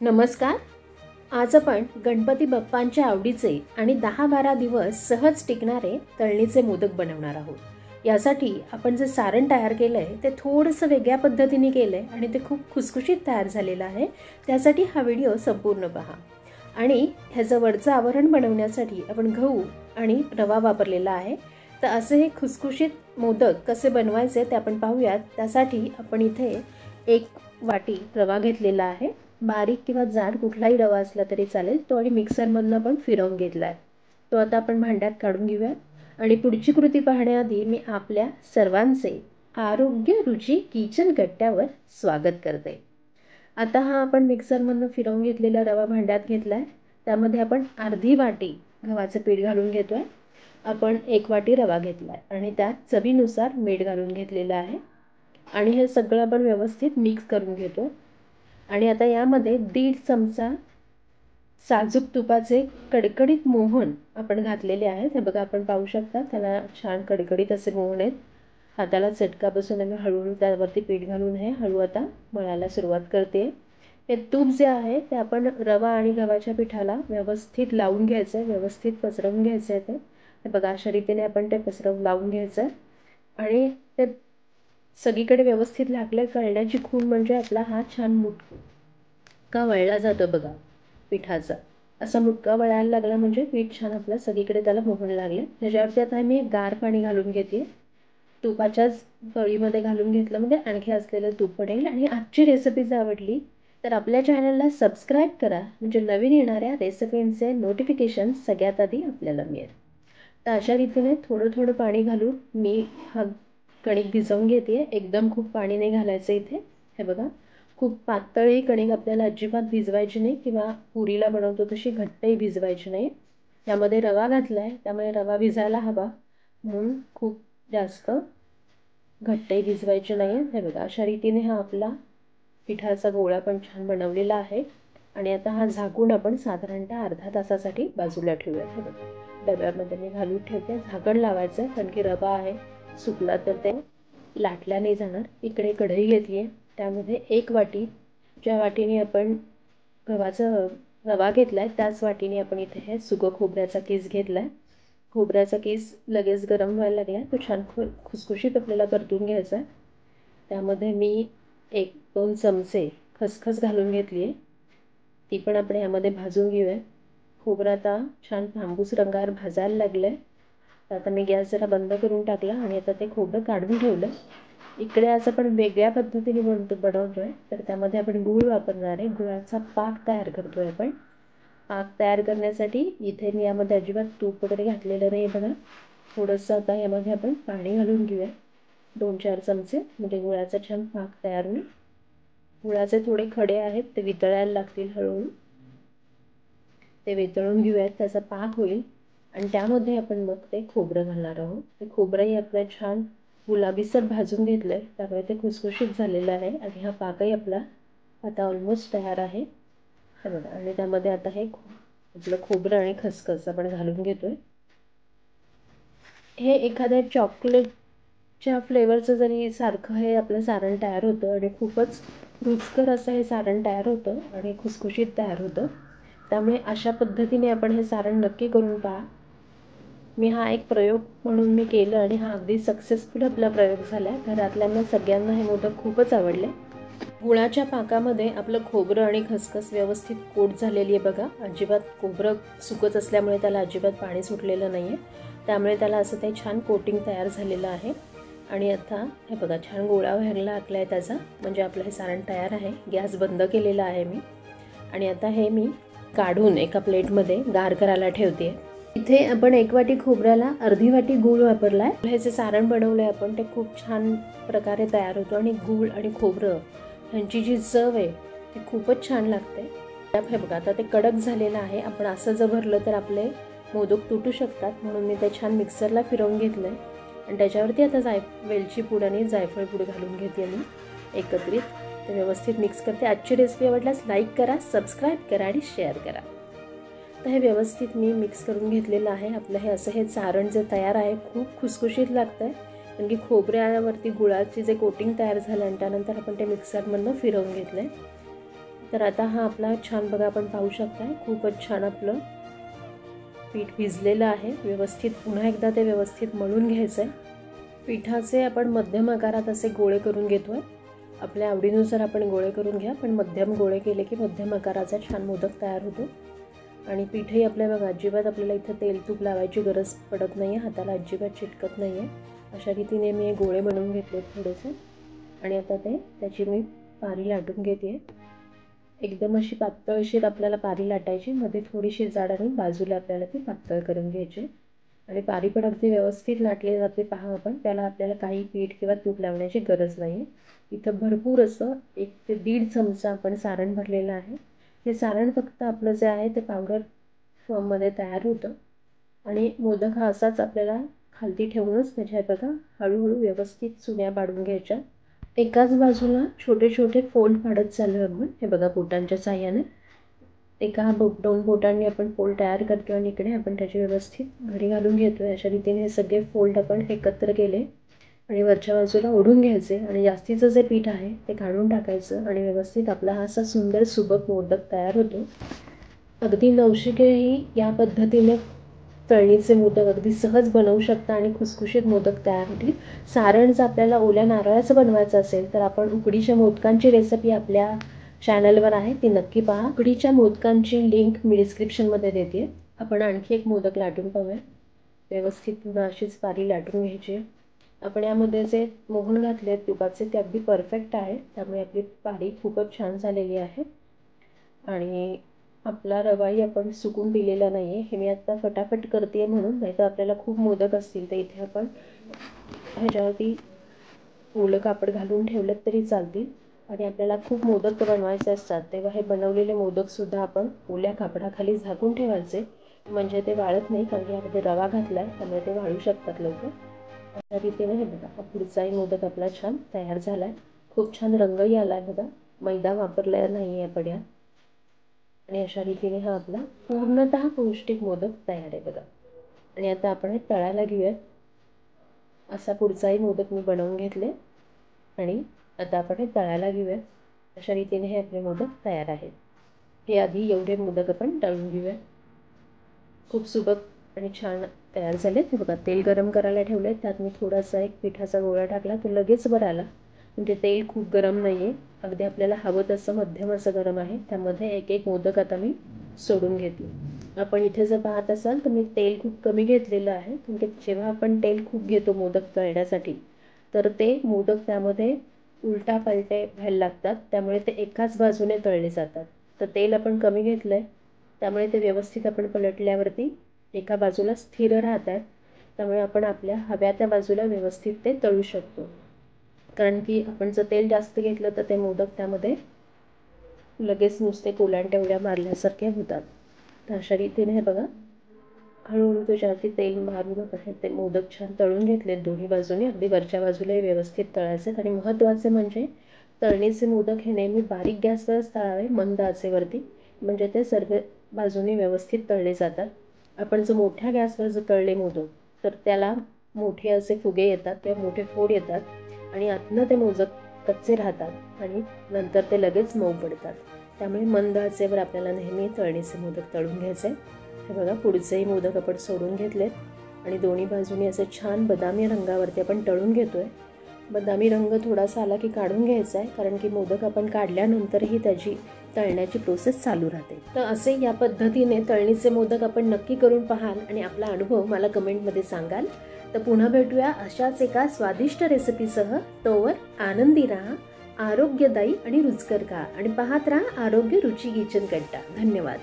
नमस्कार. आज आपण गणपती बाप्पांच्या आवडीचे आणि 10-12 दिवस सहज टिकणारे तळणीचे मोदक बनवणार आहोत. यासाठी आपण जे सारण तयार केलं आहे ते थोडंसं वेगळ्या पद्धतीने केलं आहे आणि ते खूप खुसखुशीत तयार झालेलं आहे. त्यासाठी हा व्हिडिओ संपूर्ण पहा. आणि ह्याचं वरचं आवरण बनवण्यासाठी आपण गहू आणि रवा वापरलेला आहे. तर असे हे खुसखुशीत मोदक कसे बनवायचे ते आपण पाहूयात. त्यासाठी आपण इथे 1 वाटी रवा घेतलेला आहे. बारीक किंवा जाड कुठलाही रवा असला तरी चालेल. तो आणि मिक्सरमधनं पण फिरवून घेतला आहे. तो आता आपण भांड्यात काढून घेऊया. आणि पुढची कृती पाहण्याआधी मी आपल्या सर्वांचे आरोग्य रुची किचन कट्ट्यावर स्वागत करते. आता हा आपण मिक्सरमधनं फिरवून घेतलेला रवा भांड्यात घेतला आहे. त्यामध्ये आपण अर्धी वाटी गव्हाचं पीठ घालून घेतो आहे. आपण 1 वाटी रवा घेतला आहे आणि त्यात चवीनुसार मीठ घालून घेतलेलं आहे. आणि हे सगळं आपण व्यवस्थित मिक्स करून घेतो. आणि आता यामध्ये 1.5 चमचा साजूक तुपाचे कडकडीत मोहन आपण घातलेले आहेत. हे बघा, आपण पाहू शकता त्याला छान कडकडीत असे मोहन आहेत. हाताला चटका बसून मी हळूहळू त्यावरती पीठ घालून हळू आता मळायला सुरुवात करते. हे तूप जे आहे ते आपण रवा आणि गव्हाच्या पिठाला व्यवस्थित लावून घ्यायचं आहे, व्यवस्थित पसरवून घ्यायचं आहे. ते बघा, अशा रीतीने आपण ते पसरवून लावून घ्यायचं आहे. आणि ते सगळीकडे व्यवस्थित लागलं कळण्याची खूण म्हणजे आपला हा छान मुटका वळला जातो बघा पिठाचा. असा मुटका वळायला लागला म्हणजे पीठ छान आपलं सगळीकडे त्याला मोहन लागले. त्याच्यावरती आता मी गार पाणी घालून घेते. तुपाच्याच पळीमध्ये घालून घेतलं म्हणजे आणखी असलेलं तूप पडेल. आणि आजची रेसिपी जर आवडली तर आपल्या चॅनलला सबस्क्राईब करा, म्हणजे नवीन येणाऱ्या रेसिपींचे नोटिफिकेशन सगळ्यात आधी आपल्याला मिळेल. तर अशा रीतीने थोडं थोडं पाणी घालून मी हा कणिक भिजवून घेते. एकदम खूप पाणी नाही घालायचं इथे. हे बघा, खूप पातळही कणिक आपल्याला अजिबात भिजवायची नाही किंवा पुरीला बनवतो तशी घट्टही भिजवायची नाही. त्यामध्ये रवा घातला आहे त्यामुळे रवा भिजायला हवा, म्हणून खूप जास्त घट्टही भिजवायची नाही. हे बघा, अशा रीतीने हा आपला पिठाचा गोळा पण छान बनवलेला आहे. आणि आता हा झाकून आपण साधारणतः अर्धा तासासाठी बाजूला ठेवूया. हे बघा, डब्यामध्ये मी घालून ठेवते. झाकण लावायचं कारण की रवा आहे, सुकला तर ते लाटल्या नाही जाणार. इकडे कढई घेतली आहे, त्यामध्ये 1 वाटी, ज्या वाटीने आपण गव्हाचा रवा घेतला आहे त्याच वाटीने आपण इथे हे सुकं खोबऱ्याचा किस घेतला आहे. खोबऱ्याचा किस लगेच गरम व्हायला लागला, तो छान खुसखुशीत आपल्याला परतून घ्यायचा आहे. त्यामध्ये मी 1-2 चमचे खसखस घालून घेतली आहे, ती पण आपण यामध्ये भाजून घेऊया. खोबरं आता छान तांबूस रंगावर भाजायला लागलं आहे. आता मी गॅस जरा बंद करून टाकला आणि आता ते खोबरं काढून ठेवलं. इकडे आज आपण वेगळ्या पद्धतीने बनवतो आहे. तर त्यामध्ये आपण गूळ वापरणार आहे. गुळाचा पाक तयार करतो आहे आपण. पाक तयार करण्यासाठी इथे मी यामध्ये अजिबात तूप वगैरे घातलेलं नाही बघा. थोडंसं आता यामध्ये आपण पाणी घालून घेऊया, 2-4 चमचे, म्हणजे गुळाचा छान पाक तयार होईल. गुळाचे थोडे खडे आहेत ते वितळायला लागतील हळूहळू. ते वितळून घेऊयात, त्याचा पाक होईल. आणि त्यामध्ये आपण मग ते खोबरं घालणार आहोत. ते खोबरंही आपलं छान गुलाबीसर भाजून घेतलं आहे, त्यामुळे ते खुसखुशीत झालेलं आहे. आणि हा पाकही आपला आता ऑलमोस्ट तयार आहे. हे बघा, आणि त्यामध्ये आता हे आपलं खोबरं आणि खसखस आपण घालून घेतो आहे. हे एखाद्या चॉकलेटच्या फ्लेवरचं जरी सारखं हे आपलं सारण तयार होतं आणि खूपच रुचकर असं हे सारण तयार होतं आणि खुसखुशीत तयार होतं. त्यामुळे अशा पद्धतीने आपण हे सारण नक्की करून पहा. मी हा एक प्रयोग म्हणून मी केलं आणि हा अगदी सक्सेसफुल आपला प्रयोग झाला आहे. घरातल्यांना सगळ्यांना हे मोदक खूपच आवडले. गुळाच्या पाकामध्ये आपलं खोबरं आणि खसखस व्यवस्थित कोट झालेली आहे बघा. अजिबात खोबरं सुकत असल्यामुळे त्याला अजिबात पाणी सुटलेलं नाही आहे, त्यामुळे त्याला असं ते छान कोटिंग तयार झालेलं आहे. आणि आता हे बघा, छान गोळा व्हायला लागला आहे त्याचा, म्हणजे आपलं हे सारण तयार आहे. गॅस बंद केलेला आहे मी. आणि आता हे मी काढून एका प्लेटमध्ये गार करायला ठेवते. इथे आपण 1 वाटी खोबऱ्याला अर्धी वाटी गूळ वापरला आहे. हे जे सारण बनवलं आहे आपण ते खूप छान प्रकारे तयार होतं. आणि गूळ आणि खोबरं ह्यांची जी चव आहे ती खूपच छान लागते. हे बघा, आता ते कडक झालेलं आहे. आपण असं जर भरलं तर आपले मोदक तुटू शकतात, म्हणून मी ते छान मिक्सरला फिरवून घेतलं आहे. आणि त्याच्यावरती आता वेलची पूड आणि जायफळ पूड घालून घेते मी एकत्रित. ते व्यवस्थित मिक्स करते. आजची रेसिपी आवडल्यास लाईक करा, सबस्क्राईब करा आणि शेअर करा. तर हे व्यवस्थित मी मिक्स करून घेतलेलं आहे. आपलं हे असं हे सारण जे तयार आहे खूप खुसखुशीत लागतं आहे, कारण की खोबऱ्यावरती गुळाची जे कोटिंग तयार झालं आणि त्यानंतर आपण ते मिक्सरमधनं फिरवून घेतलं आहे. तर आता हा आपला छान बघा आपण पाहू शकताय खूपच छान आपलं पीठ भिजलेलं आहे व्यवस्थित. पुन्हा एकदा ते व्यवस्थित मळून घ्यायचं आहे. पिठाचे आपण मध्यम आकारात असे गोळे करून घेतोय. आपल्या आवडीनुसार आपण गोळे करून घ्या, पण मध्यम गोळे केले की मध्यम आकाराचा छान मोदक तयार होतो. आणि पीठही आपल्या बघा अजिबात आपल्याला इथं तेल तूप लावायची गरज पडत नाही आहे, हाताला अजिबात चिटकत नाही आहे. अशा रीतीने मी गोळे बनवून घेतले थोडेसे. आणि आता त्याची मी पारी लाटून घेते. एकदम अशी पातळ अशी आपल्याला पारी लाटायची, मध्ये थोडीशी जाड आणि बाजूला आपल्याला ती पातळ करून घ्यायची. आणि पारी पण अगदी व्यवस्थित लाटली जाते पहा आपण. त्याला आपल्याला काही पीठ किंवा तूप लावण्याची गरज नाही. इथं भरपूर असं 1 ते 1.5 चमचा आपण सारण भरलेलं आहे. हे सारण फक्त आपलं जे आहे ते पावडर फॉर्ममध्ये तयार होतं. आणि मोदक हा असाच आपल्याला खालती ठेवूनच त्याच्या बघा हळूहळू व्यवस्थित चुन्या पाडून घ्यायच्या. एकाच बाजूला छोटे छोटे फोल्ड पाडत चालू आपण. हे बघा बोटांच्या साह्याने 2 बोटांनी आपण फोल्ड तयार करतो आणि इकडे आपण त्याची व्यवस्थित घडी घालून घेतोय. अशा रीतीने हे सगळे फोल्ड आपण एकत्र केले आणि वरच्या बाजूला ओढून घ्यायचे आणि जास्तीचं जे पीठ आहे ते काढून टाकायचं आणि व्यवस्थित आपला हा असा सुंदर सुबक मोदक तयार होतो. अगदी नवशिकेही या पद्धतीने तळणीचे मोदक अगदी सहज बनवू शकता आणि खुसखुशीत मोदक तयार होतील. सारण जर आपल्याला ओल्या नारळाचं बनवायचं असेल तर आपण उकडीच्या मोदकांची रेसिपी आपल्या चॅनलवर आहे, ती नक्की पहा. उकडीच्या मोदकांची लिंक मी डिस्क्रिप्शनमध्ये देते. आपण आणखी एक मोदक लाटून पाहूया. व्यवस्थित पुन्हा अशीच पारी लाटून घ्यायची. आपण यामध्ये जे मोहन घातले तुपाचे ते अगदी परफेक्ट आहे, त्यामुळे आपली पारी खूपच छान झालेली आहे. आणि आपला रवाही आपण सुकून दिलेला नाही आहे. हे मी आता फटाफट करते म्हणून, नाही तर आपल्याला खूप मोदक असतील तर इथे आपण ह्याच्यावरती ओलं कापड घालून ठेवलं तरी चालतील. आणि आपल्याला खूप मोदक बनवायचे असतात तेव्हा हे बनवलेले मोदकसुद्धा आपण ओल्या कापडाखाली झाकून ठेवायचे, म्हणजे ते वाळत नाही. कारण यामध्ये रवा घातला आहे त्यामुळे ते वाळू शकतात लवकर. अशा रीतीने हे बघा पुढचाही मोदक आपला छान तयार झाला आहे. खूप छान रंगही आला आहे बघा, मैदा वापरलेला नाही आहे आपण यात. आणि अशा रीतीने हा आपला पूर्णतः पौष्टिक मोदक तयार आहे बघा. आणि आता आपण हे तळायला घेऊयात. असा पुढचाही मोदक मी बनवून घेतले आणि आता आपण हे तळायला घेऊयात. अशा रीतीने हे आपले मोदक तयार आहेत. हे आधी एवढे मोदक आपण तळून घेऊया. खूप सुबक आणि छान तयार झाले. हे बघा तेल गरम करायला ठेवले, त्यात मी थोडासा एक पिठाचा गोळा टाकला, तो लगेच वर आला. म्हणजे तेल खूप गरम नाही आहे, अगदी आपल्याला हवं तसं मध्यम असं गरम आहे. त्यामध्ये एक एक मोदक आता मी सोडून घेतले. आपण इथे जर पाहत असाल तर मी तेल खूप कमी घेतलेलं आहे, म्हणजे जेव्हा आपण तेल खूप घेतो मोदक तळण्यासाठी तर ते मोदक त्यामध्ये उलटा पलटे व्हायला लागतात, त्यामुळे ते एकाच बाजूने तळले जातात. तर तेल आपण कमी घेतलं आहे त्यामुळे ते व्यवस्थित आपण पलटल्यावरती एका बाजूला स्थिर राहतात. त्यामुळे आपण आपल्या हव्या त्या बाजूला व्यवस्थित ते तळू शकतो. कारण की आपण जर तेल जास्त घेतलं तर ते मोदक त्यामध्ये लगेच नुसते कोलांट्या उड्या मारल्यासारखे होतात. तर अशा रीतीने हे बघा हळूहळू त्याच्यावरती तेल मारून आपण ते मोदक छान तळून घेतले दोन्ही बाजूने. अगदी वरच्या बाजूलाही व्यवस्थित तळायचे. आणि महत्त्वाचे म्हणजे तळणीचे मोदक हे नेहमी बारीक गॅसवरच तळावे, मंद आचेवरती, म्हणजे ते सर्व बाजूने व्यवस्थित तळले जातात. आपण जर मोठ्या गॅसवर जर तळले मोदक तर त्याला मोठे असे फुगे येतात किंवा मोठे फोड येतात आणि आतनं ते मोदक कच्चे राहतात आणि नंतर ते लगेच मऊ पडतात. त्यामुळे मंद आचेवर आपल्याला नेहमी तळणीचे मोदक तळून घ्यायचे. हे बघा पुढचेही मोदक आपण सोडून घेतलेत आणि दोन्ही बाजूनी असे छान बदामी रंगावरती आपण तळून घेतोय. बदामी रंग थोडासा आला की काढून घ्यायचा आहे, कारण की मोदक आपण काढल्यानंतरही त्याची तळण्याची प्रोसेस चालू राहते. तर असे या पद्धतीने तळणीचे मोदक आपण नक्की करून पाहाल आणि आपला अनुभव मला कमेंटमध्ये सांगाल. तर पुन्हा भेटूया अशाच एका स्वादिष्ट रेसिपीसह. तोवर आनंदी राहा, आरोग्यदायी आणि रुचकर खा आणि पाहत राहा आरोग्य रुची किचन कट्टा. धन्यवाद.